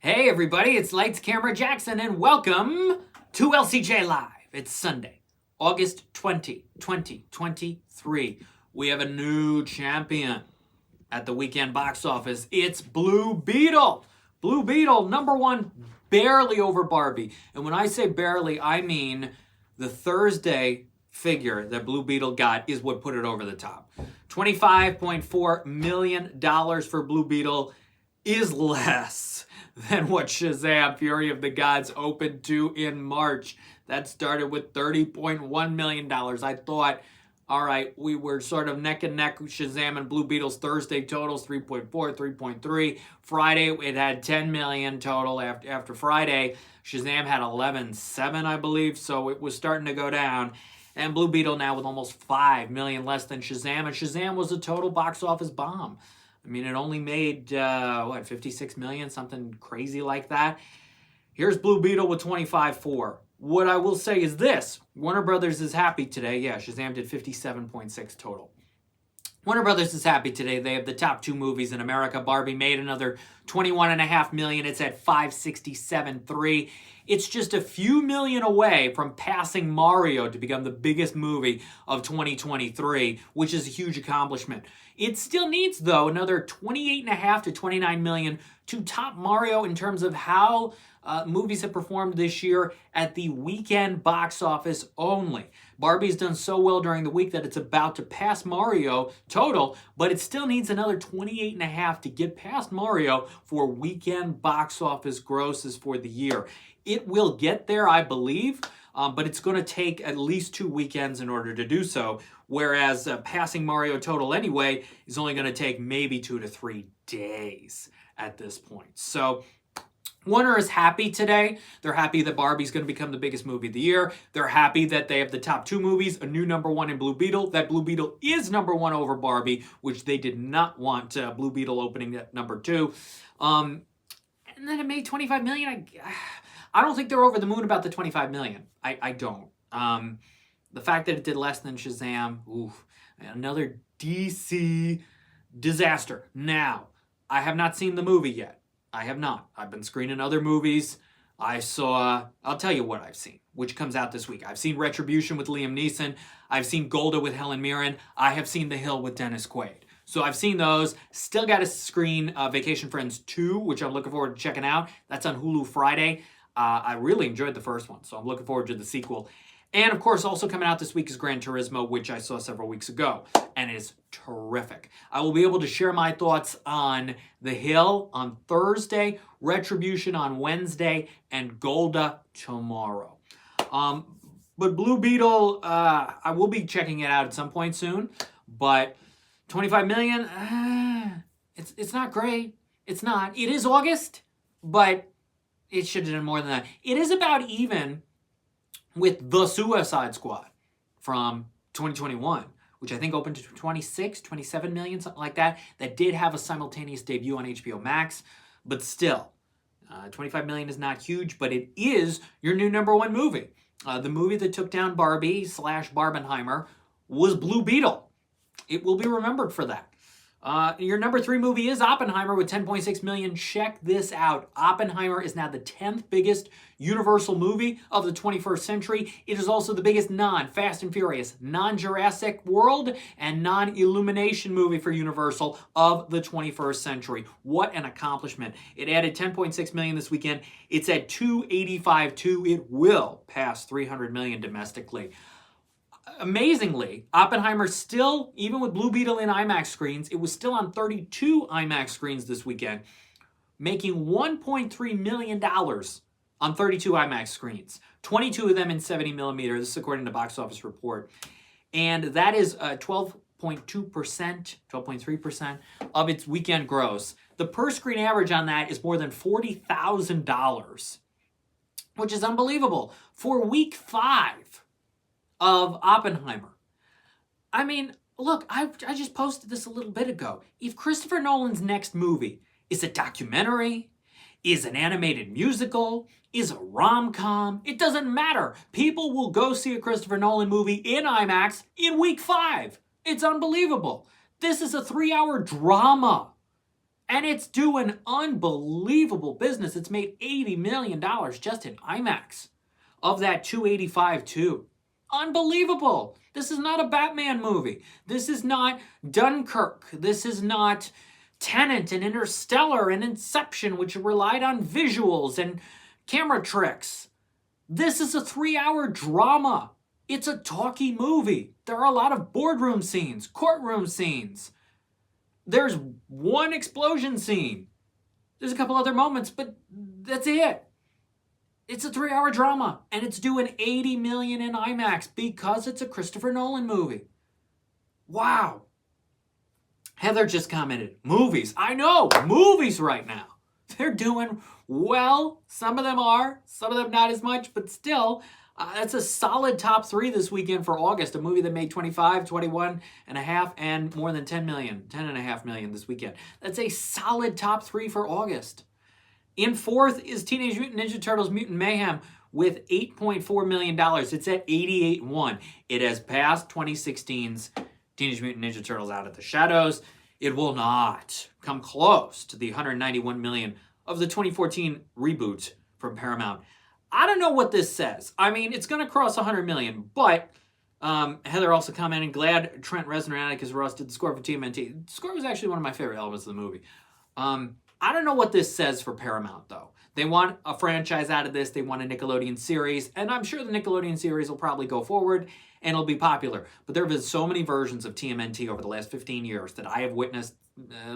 Hey everybody, it's Lights Camera Jackson and welcome to LCJ Live. It's Sunday, August 20, 2023. We have a new champion at the weekend box office. It's Blue Beetle. Blue Beetle, number one, barely over Barbie. And when I say barely, I mean the Thursday figure that Blue Beetle got is what put it over the top. $25.4 million for Blue Beetle is less than what Shazam! Fury of the Gods opened to in March. That started with $30.1 million. I thought, all right, we were sort of neck and neck with Shazam and Blue Beetle's Thursday totals, 3.4, 3.3. Friday, it had 10 million total. After Friday, Shazam had 11.7, I believe, so it was starting to go down. And Blue Beetle now with almost 5 million less than Shazam, and Shazam was a total box office bomb. I mean, it only made, 56 million, something crazy like that. Here's Blue Beetle with 25.4. What I will say is this. Warner Brothers is happy today. Yeah, Shazam did 57.6 total. Warner Brothers is happy today. They have the top two movies in America. Barbie made another 21.5 million. It's at 567.3. It's just a few million away from passing Mario to become the biggest movie of 2023, which is a huge accomplishment. It still needs, though, another 28.5 to 29 million to top Mario in terms of how movies have performed this year at the weekend box office only. Barbie's done so well during the week that it's about to pass Mario total, but it still needs another 28.5 to get past Mario for weekend box office grosses for the year. It will get there, I believe, but it's going to take at least 2 weekends in order to do so, whereas passing Mario total anyway is only going to take maybe 2 to 3 days at this point. So Warner is happy today. They're happy that Barbie's going to become the biggest movie of the year. They're happy that they have the top two movies, a new number one in Blue Beetle, that Blue Beetle is number one over Barbie, which they did not want Blue Beetle opening at number two. And then it made 25 million. I don't think they're over the moon about the 25 million. I don't. The fact that it did less than Shazam, another DC disaster. Now, I have not seen the movie yet. I have not. I've been screening other movies. I'll tell you what I've seen, which comes out this week. I've seen Retribution with Liam Neeson. I've seen Golda with Helen Mirren. I have seen The Hill with Dennis Quaid. So I've seen those. Still got to screen Vacation Friends 2, which I'm looking forward to checking out. That's on Hulu Friday. I really enjoyed the first one, so I'm looking forward to the sequel. And of course, also coming out this week is Gran Turismo, which I saw several weeks ago, and is terrific. I will be able to share my thoughts on The Hill on Thursday, Retribution on Wednesday, and Golda tomorrow. But Blue Beetle, I will be checking it out at some point soon, but 25 million, it's not great. It's not. It is August, but it should have done more than that. It is about even with The Suicide Squad from 2021, which I think opened to 26, 27 million, something like that. That did have a simultaneous debut on HBO Max, but still, 25 million is not huge, but it is your new number one movie. The movie that took down Barbie / Barbenheimer was Blue Beetle. It will be remembered for that. Your number 3 movie is Oppenheimer with 10.6 million. Check this out. Oppenheimer is now the 10th biggest Universal movie of the 21st century. It is also the biggest non-Fast and Furious, non-Jurassic World, and non-Illumination movie for Universal of the 21st century. What an accomplishment. It added 10.6 million this weekend. It's at 285.2. It will pass 300 million domestically. Amazingly, Oppenheimer still, even with Blue Beetle in IMAX screens, it was still on 32 IMAX screens this weekend, making $1.3 million on 32 IMAX screens, 22 of them in 70 millimeter. This is according to Box Office Report. And that is 12.2%, 12.3% of its weekend gross. The per screen average on that is more than $40,000, which is unbelievable. For week 5 of Oppenheimer. I mean, look, I just posted this a little bit ago. If Christopher Nolan's next movie is a documentary, is an animated musical, is a rom-com, it doesn't matter. People will go see a Christopher Nolan movie in IMAX in week 5. It's unbelievable. This is a 3-hour drama. And it's doing unbelievable business. It's made $80 million just in IMAX. Of that, 285 too. Unbelievable. This is not a Batman movie. This is not Dunkirk. This is not Tenet and Interstellar and Inception, which relied on visuals and camera tricks. This is a 3-hour drama. It's a talky movie. There are a lot of boardroom scenes, courtroom scenes. There's one explosion scene. There's a couple other moments, but that's it. It's a 3-hour drama, and it's doing $80 million in IMAX because it's a Christopher Nolan movie. Wow. Heather just commented, movies. I know, movies right now. They're doing well. Some of them are, some of them not as much, but still, that's a solid top 3 this weekend for August. A movie that made 25, 21 and a half, and more than 10 million, 10 and a half million this weekend. That's a solid top 3 for August. In 4th is Teenage Mutant Ninja Turtles Mutant Mayhem with $8.4 million. It's at 88.1. It has passed 2016's Teenage Mutant Ninja Turtles Out of the Shadows. It will not come close to the $191 million of the 2014 reboot from Paramount. I don't know what this says. I mean, it's going to cross $100 million, but Heather also commented, glad Trent Reznor and Atticus Ross did the score for TMNT. The score was actually one of my favorite elements of the movie. I don't know what this says for Paramount, though. They want a franchise out of this. They want a Nickelodeon series, and I'm sure the Nickelodeon series will probably go forward, and it'll be popular. But there have been so many versions of TMNT over the last 15 years that I have witnessed,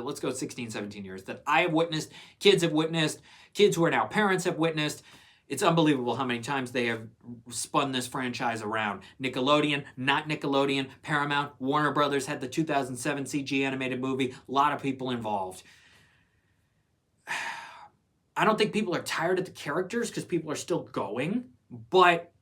let's go 16, 17 years, that I have witnessed, kids who are now parents have witnessed. It's unbelievable how many times they have spun this franchise around. Nickelodeon, not Nickelodeon, Paramount, Warner Brothers had the 2007 CG animated movie. A lot of people involved. I don't think people are tired of the characters because people are still going, but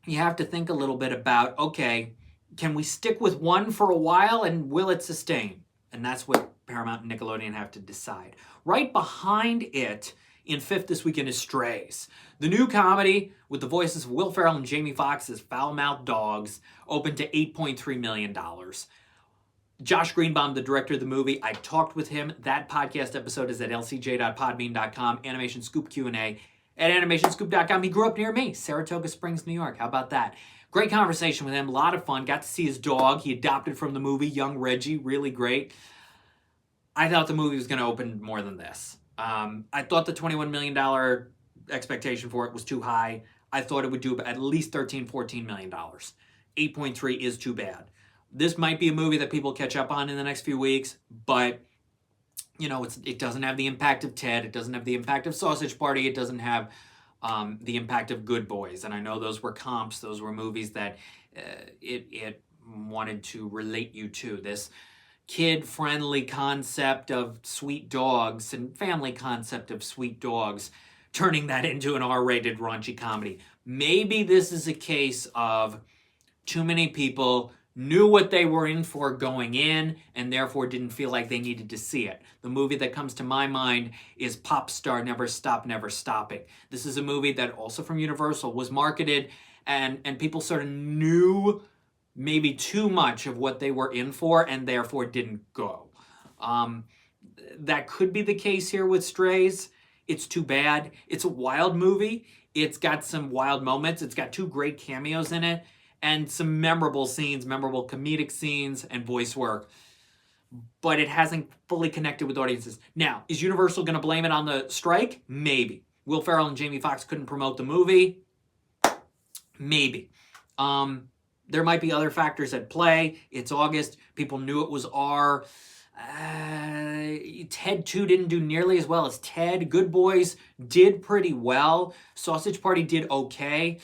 you have to think a little bit about, okay, can we stick with one for a while and will it sustain? And that's what Paramount and Nickelodeon have to decide. Right behind it, in 5th this weekend, is Strays. The new comedy with the voices of Will Ferrell and Jamie Foxx as foul-mouthed dogs opened to $8.3 million. Josh Greenbaum, the director of the movie, I talked with him. That podcast episode is at lcj.podbean.com, Animation Scoop Q&A at animationscoop.com. He grew up near me, Saratoga Springs, New York. How about that? Great conversation with him, a lot of fun. Got to see his dog he adopted from the movie, young Reggie, really great. I thought the movie was going to open more than this. I thought the $21 million expectation for it was too high. I thought it would do at least $13, $14 million. 8.3 is too bad. This might be a movie that people catch up on in the next few weeks, but you know, it doesn't have the impact of Ted. It doesn't have the impact of Sausage Party. It doesn't have the impact of Good Boys. And I know those were comps. Those were movies that it wanted to relate you to. This kid-friendly concept of sweet dogs and family concept of sweet dogs, turning that into an R-rated raunchy comedy. Maybe this is a case of too many people knew what they were in for going in and therefore didn't feel like they needed to see it. The movie that comes to my mind is Pop Star Never Stop, Never Stopping. This is a movie that also from Universal was marketed and people sort of knew maybe too much of what they were in for and therefore didn't go. That could be the case here with Strays. It's too bad. It's a wild movie. It's got some wild moments. It's got 2 great cameos in it and some memorable scenes, memorable comedic scenes and voice work. But it hasn't fully connected with audiences. Now, is Universal going to blame it on the strike? Maybe. Will Ferrell and Jamie Foxx couldn't promote the movie? Maybe. There might be other factors at play. It's August. People knew it was R. Ted 2 didn't do nearly as well as Ted. Good Boys did pretty well. Sausage Party did okay.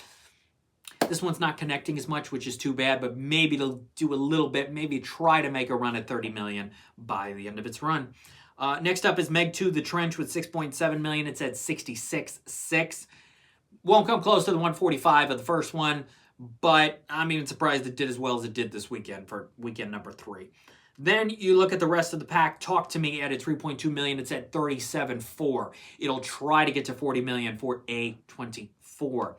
This one's not connecting as much, which is too bad, but maybe it'll do a little bit. Maybe try to make a run at $30 million by the end of its run. Next up is Meg 2, The Trench with $6.7 million. It's at 66.6. Won't come close to the 145 of the first one, but I'm even surprised it did as well as it did this weekend for weekend number 3. Then you look at the rest of the pack. Talk to Me added $3.2 million. It's at 37.4. It'll try to get to $40 million for A24.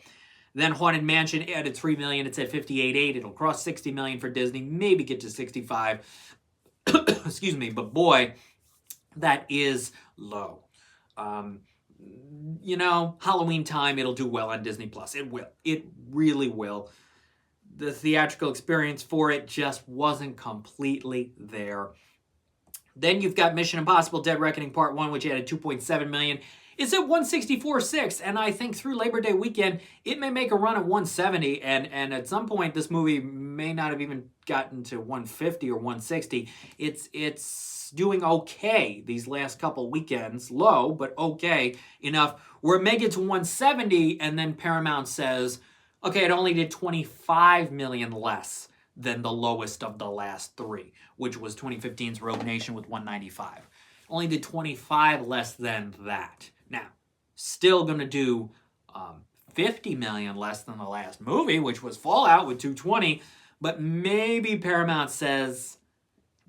Then Haunted Mansion added $3 million. It's at 58.8. It'll cross $60 million for Disney, maybe get to 65. Excuse me, but boy, that is low. Halloween time, it'll do well on Disney Plus. It will. It really will. The theatrical experience for it just wasn't completely there. Then you've got Mission Impossible Dead Reckoning Part 1, which added 2.7 million. It's at 164.6, and I think through Labor Day weekend, it may make a run at 170, and at some point, this movie may not have even gotten to 150 or 160. It's doing okay these last couple weekends, low, but okay enough, where it may get to 170, and then Paramount says, okay, it only did 25 million less than the lowest of the last three, which was 2015's Rogue Nation with 195. Only did 25 less than that. Now, still going to do 50 million less than the last movie, which was Fallout with 220, but maybe Paramount says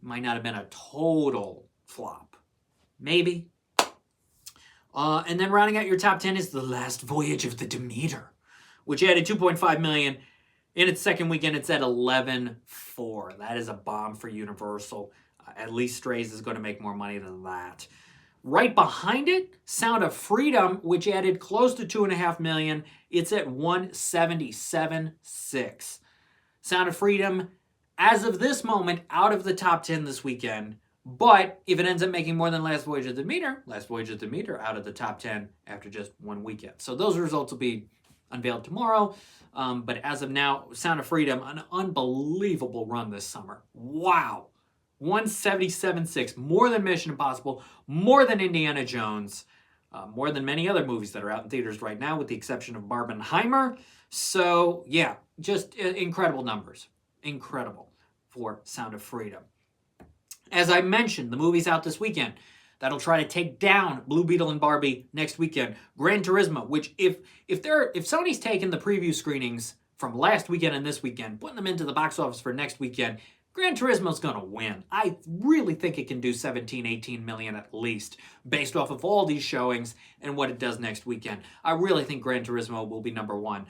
might not have been a total flop. Maybe. And then rounding out your top 10 is The Last Voyage of the Demeter, which added 2.5 million. In its second weekend, it's at 11.4. That is a bomb for Universal. At least Strays is going to make more money than that. Right behind it, Sound of Freedom, which added close to 2.5 million. It's at 177.6. Sound of Freedom, as of this moment, out of the top 10 this weekend. But if it ends up making more than Last Voyage of the Demeter, Last Voyage of the Demeter out of the top 10 after just one weekend. So those results will be unveiled tomorrow. But as of now, Sound of Freedom, an unbelievable run this summer. Wow. 177.6, more than Mission Impossible, more than Indiana Jones, more than many other movies that are out in theaters right now, with the exception of Barbenheimer. So, yeah, just incredible numbers. Incredible for Sound of Freedom. As I mentioned, the movie's out this weekend. That'll try to take down Blue Beetle and Barbie next weekend. Gran Turismo, which if Sony's taken the preview screenings from last weekend and this weekend, putting them into the box office for next weekend, Gran Turismo's going to win. I really think it can do 17, 18 million at least, based off of all these showings and what it does next weekend. I really think Gran Turismo will be number one.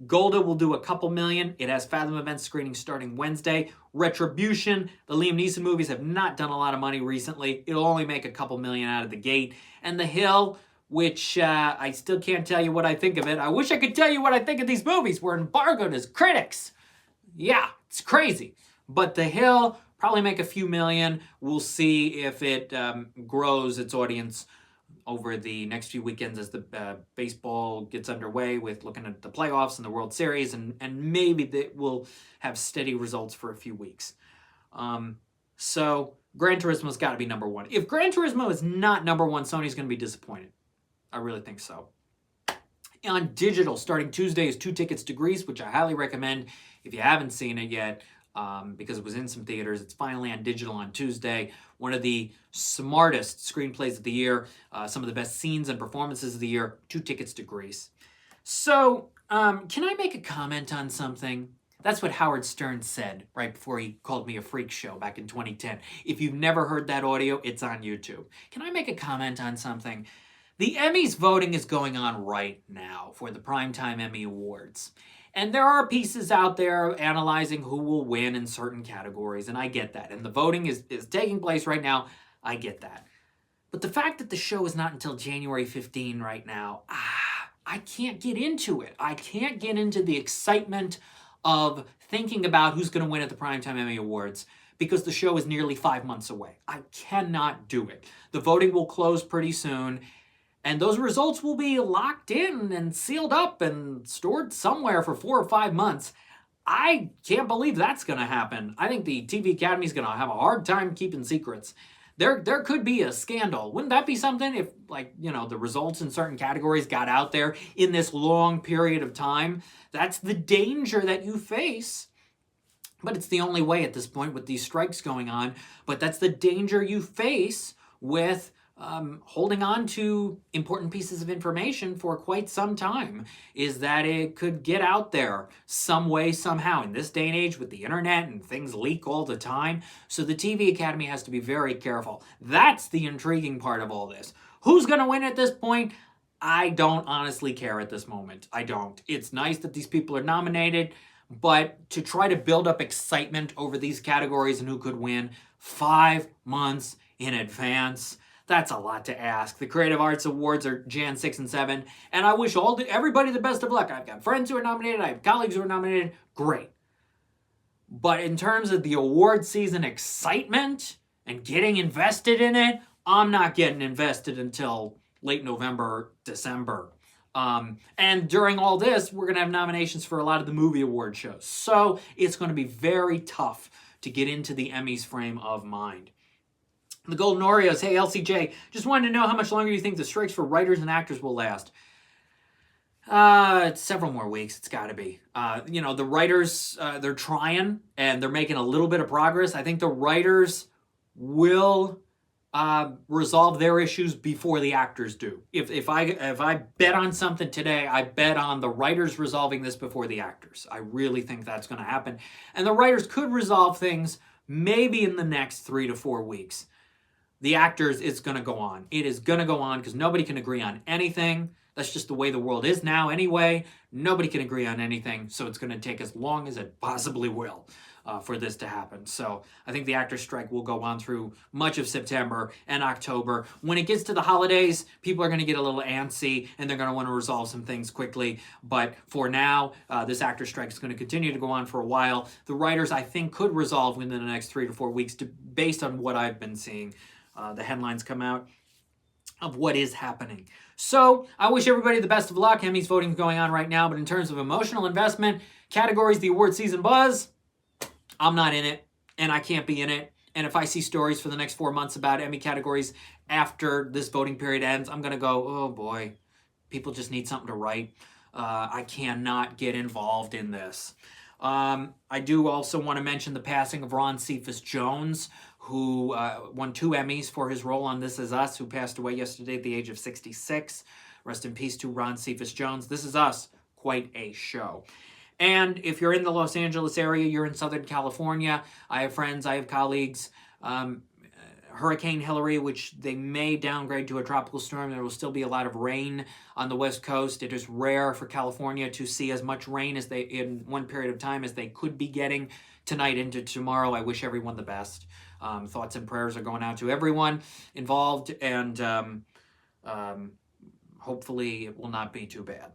Golda will do a couple million. It has Fathom Events screening starting Wednesday. Retribution, the Liam Neeson movies have not done a lot of money recently. It'll only make a couple million out of the gate. And The Hill, which I still can't tell you what I think of it. I wish I could tell you what I think of these movies. We're embargoed as critics. Yeah, it's crazy. But The Hill, probably make a few million. We'll see if it grows its audience over the next few weekends as the baseball gets underway with looking at the playoffs and the World Series, and maybe that will have steady results for a few weeks. So Gran Turismo's got to be number one. If Gran Turismo is not number one, Sony's going to be disappointed. I really think so. On digital, starting Tuesday, is 2 Tickets to Grease, which I highly recommend if you haven't seen it yet. Because it was in some theaters. It's finally on digital on Tuesday. One of the smartest screenplays of the year. Some of the best scenes and performances of the year. 2 Tickets to Grease. So, can I make a comment on something? That's what Howard Stern said right before he called me a freak show back in 2010. If you've never heard that audio, it's on YouTube. Can I make a comment on something? The Emmys voting is going on right now for the Primetime Emmy Awards. And there are pieces out there analyzing who will win in certain categories, and I get that. And the voting is taking place right now. I get that. But the fact that the show is not until January 15 right now, I can't get into it. I can't get into the excitement of thinking about who's going to win at the Primetime Emmy Awards because the show is nearly 5 months away. I cannot do it. The voting will close pretty soon. And those results will be locked in and sealed up and stored somewhere for 4 or 5 months. I can't believe that's going to happen. I think the TV Academy is going to have a hard time keeping secrets. There could be a scandal. Wouldn't that be something if, the results in certain categories got out there in this long period of time? That's the danger that you face. But it's the only way at this point with these strikes going on. But that's the danger you face with holding on to important pieces of information for quite some time, is that it could get out there some way, somehow. In this day and age with the internet and things leak all the time. So the TV Academy has to be very careful. That's the intriguing part of all this. Who's going to win at this point? I don't honestly care at this moment. I don't. It's nice that these people are nominated, but to try to build up excitement over these categories and who could win, 5 months in advance. That's a lot to ask. The Creative Arts Awards are Jan 6 and 7, and I wish everybody the best of luck. I've got friends who are nominated. I have colleagues who are nominated. Great. But in terms of the award season excitement and getting invested in it, I'm not getting invested until late November, December. And during all this, we're going to have nominations for a lot of the movie award shows. So it's going to be very tough to get into the Emmys frame of mind. The Golden Oreos, hey LCJ, just wanted to know how much longer you think the strikes for writers and actors will last. It's several more weeks. It's got to be. The writers, they're trying and they're making a little bit of progress. I think the writers will resolve their issues before the actors do. If I bet on something today, I bet on the writers resolving this before the actors. I really think that's going to happen. And the writers could resolve things maybe in the next 3 to 4 weeks. The actors, it's going to go on. It is going to go on because nobody can agree on anything. That's just the way the world is now anyway. Nobody can agree on anything, so it's going to take as long as it possibly will for this to happen. So I think the actors' strike will go on through much of September and October. When it gets to the holidays, people are going to get a little antsy, and they're going to want to resolve some things quickly. But for now, this actors' strike is going to continue to go on for a while. The writers, I think, could resolve within the next 3 to 4 weeks based on what I've been seeing. The headlines come out of what is happening. So I wish everybody the best of luck. Emmys voting is going on right now, but in terms of emotional investment, categories, the award season buzz, I'm not in it, and I can't be in it. And if I see stories for the next 4 months about Emmy categories after this voting period ends, I'm going to go, oh boy, people just need something to write. I cannot get involved in this. I do also want to mention the passing of Ron Cephas Jones, who won 2 Emmys for his role on This Is Us, who passed away yesterday at the age of 66. Rest in peace to Ron Cephas Jones. This Is Us, quite a show. And if you're in the Los Angeles area, you're in Southern California, I have friends, I have colleagues. Hurricane Hillary, which they may downgrade to a tropical storm. There will still be a lot of rain on the West Coast. It is rare for California to see as much rain as they in one period of time as they could be getting tonight into tomorrow. I wish everyone the best. Thoughts and prayers are going out to everyone involved, and hopefully it will not be too bad.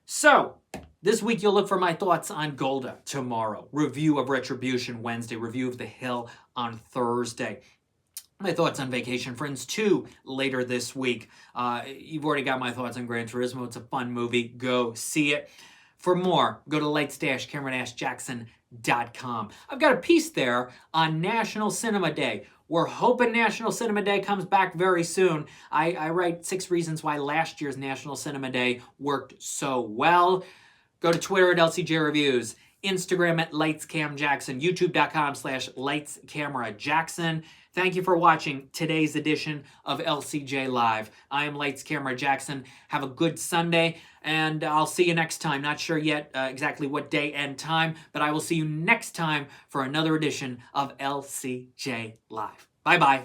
So, this week you'll look for my thoughts on Golda tomorrow. Review of Retribution Wednesday. Review of The Hill on Thursday. My thoughts on Vacation Friends 2 later this week. You've already got my thoughts on Gran Turismo. It's a fun movie. Go see it. For more, go to lights-cameron-jackson.com. I've got a piece there on National Cinema Day. We're hoping National Cinema Day comes back very soon. I write 6 reasons why last year's National Cinema Day worked so well. Go to Twitter at LCJ Reviews, Instagram at LightsCamJackson, YouTube.com/LightsCameraJackson. Thank you for watching today's edition of LCJ Live. I am Lights Camera Jackson. Have a good Sunday, and I'll see you next time. Not sure yet exactly what day and time, but I will see you next time for another edition of LCJ Live. Bye-bye.